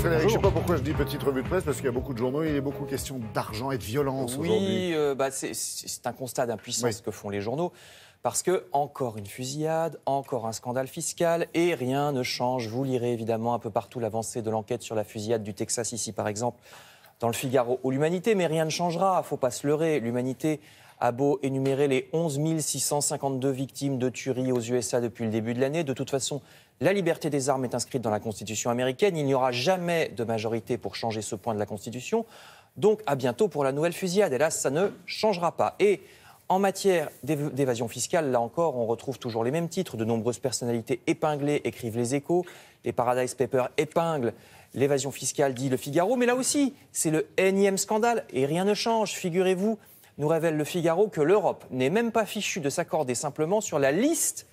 Frédéric, Bonjour. je ne sais pas pourquoi je dis petite revue de presse, parce qu'il y a beaucoup de journaux, il est beaucoup question d'argent et de violence aujourd'hui. Oui, c'est un constat d'impuissance que font les journaux. Parce que, encore une fusillade, encore un scandale fiscal, et rien ne change. Vous lirez évidemment un peu partout l'avancée de l'enquête sur la fusillade du Texas, ici par exemple, dans le Figaro ou l'Humanité, mais rien ne changera, il ne faut pas se leurrer. L'Humanité a beau énumérer les 11 652 victimes de tueries aux USA depuis le début de l'année. De toute façon, la liberté des armes est inscrite dans la Constitution américaine. Il n'y aura jamais de majorité pour changer ce point de la Constitution. Donc, à bientôt pour la nouvelle fusillade. Et là, ça ne changera pas. Et en matière d'évasion fiscale, là encore, on retrouve toujours les mêmes titres. De nombreuses personnalités épinglées écrivent les Échos. Les Paradise Papers épinglent l'évasion fiscale, dit le Figaro. Mais là aussi, c'est le énième scandale et rien ne change. Figurez-vous, nous révèle le Figaro que l'Europe n'est même pas fichue de s'accorder simplement sur la liste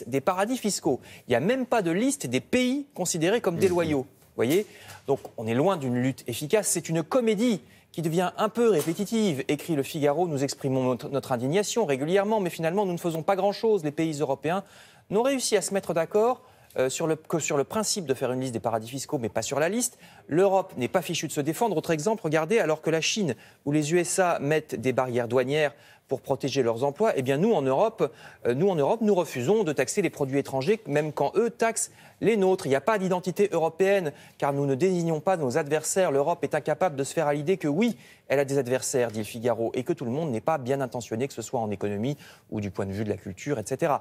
des paradis fiscaux. Il n'y a même pas de liste des pays considérés comme déloyaux. Voyez ? Donc on est loin d'une lutte efficace. C'est une comédie qui devient un peu répétitive, écrit le Figaro. Nous exprimons notre indignation régulièrement, mais finalement nous ne faisons pas grand-chose. Les pays européens n'ont réussi à se mettre d'accord que sur le principe de faire une liste des paradis fiscaux, mais pas sur la liste. L'Europe n'est pas fichue de se défendre. Autre exemple, regardez, alors que la Chine ou les USA mettent des barrières douanières pour protéger leurs emplois, eh bien nous en Europe, nous refusons de taxer les produits étrangers, même quand eux taxent les nôtres. Il n'y a pas d'identité européenne, car nous ne désignons pas nos adversaires. L'Europe est incapable de se faire à l'idée que oui, elle a des adversaires, dit le Figaro, et que tout le monde n'est pas bien intentionné, que ce soit en économie ou du point de vue de la culture, etc.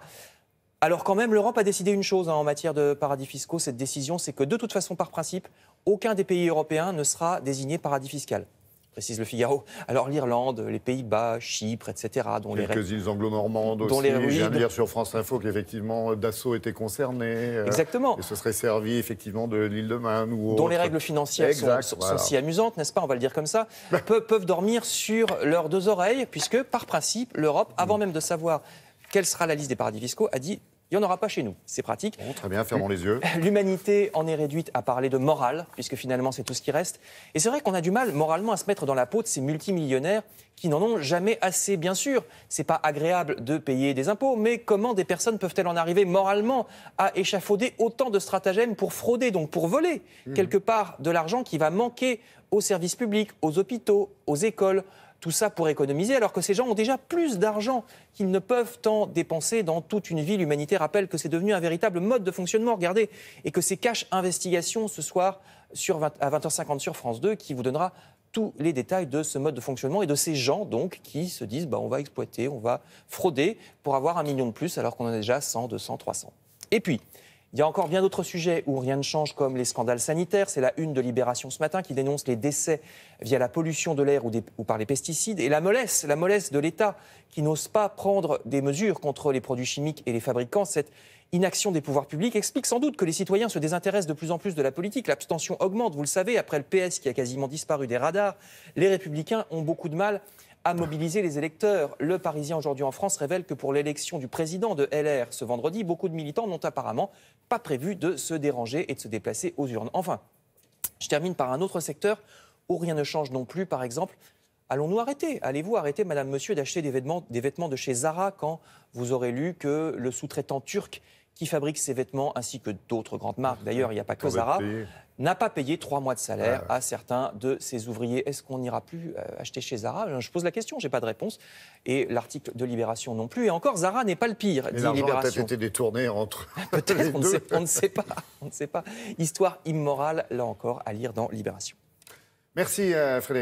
Alors quand même, l'Europe a décidé une chose en matière de paradis fiscaux. Cette décision, c'est que de toute façon, par principe, aucun des pays européens ne sera désigné paradis fiscal, précise le Figaro. Alors l'Irlande, les Pays-Bas, Chypre, etc. Quelques îles anglo-normandes aussi. Je viens de lire sur France Info qu'effectivement Dassault était concerné. Exactement. Et ce serait servi effectivement de l'île de Man ou autre. Dont les règles financières sont si amusantes, n'est-ce pas ? On va le dire comme ça. Peuvent dormir sur leurs deux oreilles, puisque par principe, l'Europe, avant même de savoir quelle sera la liste des paradis fiscaux, a dit il n'y en aura pas chez nous. C'est pratique. Bon, très bien, fermons les yeux. L'humanité en est réduite à parler de morale, puisque finalement c'est tout ce qui reste. Et c'est vrai qu'on a du mal moralement à se mettre dans la peau de ces multimillionnaires qui n'en ont jamais assez, bien sûr. C'est pas agréable de payer des impôts, mais comment des personnes peuvent-elles en arriver moralement à échafauder autant de stratagèmes pour frauder, donc pour voler quelque part de l'argent qui va manquer aux services publics, aux hôpitaux, aux écoles, tout ça pour économiser, alors que ces gens ont déjà plus d'argent qu'ils ne peuvent en dépenser dans toute une vie. L'Humanité rappelle que c'est devenu un véritable mode de fonctionnement, regardez, et que c'est Cash Investigation ce soir à 20h50 sur France 2 qui vous donnera tous les détails de ce mode de fonctionnement et de ces gens donc qui se disent on va exploiter, on va frauder pour avoir 1 million de plus alors qu'on en a déjà 100, 200, 300. Et puis, il y a encore bien d'autres sujets où rien ne change, comme les scandales sanitaires. C'est la une de Libération ce matin qui dénonce les décès via la pollution de l'air ou par les pesticides. Et la mollesse de l'État qui n'ose pas prendre des mesures contre les produits chimiques et les fabricants. Cette inaction des pouvoirs publics explique sans doute que les citoyens se désintéressent de plus en plus de la politique. L'abstention augmente, vous le savez, après le PS qui a quasiment disparu des radars. Les Républicains ont beaucoup de mal à mobiliser les électeurs. Le Parisien aujourd'hui en France révèle que pour l'élection du président de LR ce vendredi, beaucoup de militants n'ont apparemment pas prévu de se déranger et de se déplacer aux urnes. Enfin, je termine par un autre secteur où rien ne change non plus. Par exemple, allez-vous arrêter, madame, monsieur, d'acheter des vêtements de chez Zara quand vous aurez lu que le sous-traitant turc qui fabrique ces vêtements, ainsi que d'autres grandes marques, d'ailleurs, il n'y a pas que Zara, n'a pas payé 3 mois de salaire à certains de ses ouvriers. Est-ce qu'on n'ira plus acheter chez Zara ? Je pose la question, je n'ai pas de réponse. Et l'article de Libération non plus. Et encore, Zara n'est pas le pire, dit Libération. L'argent a peut-être été détourné entre peut-être, on ne sait pas. Histoire immorale, là encore, à lire dans Libération. Merci Frédéric.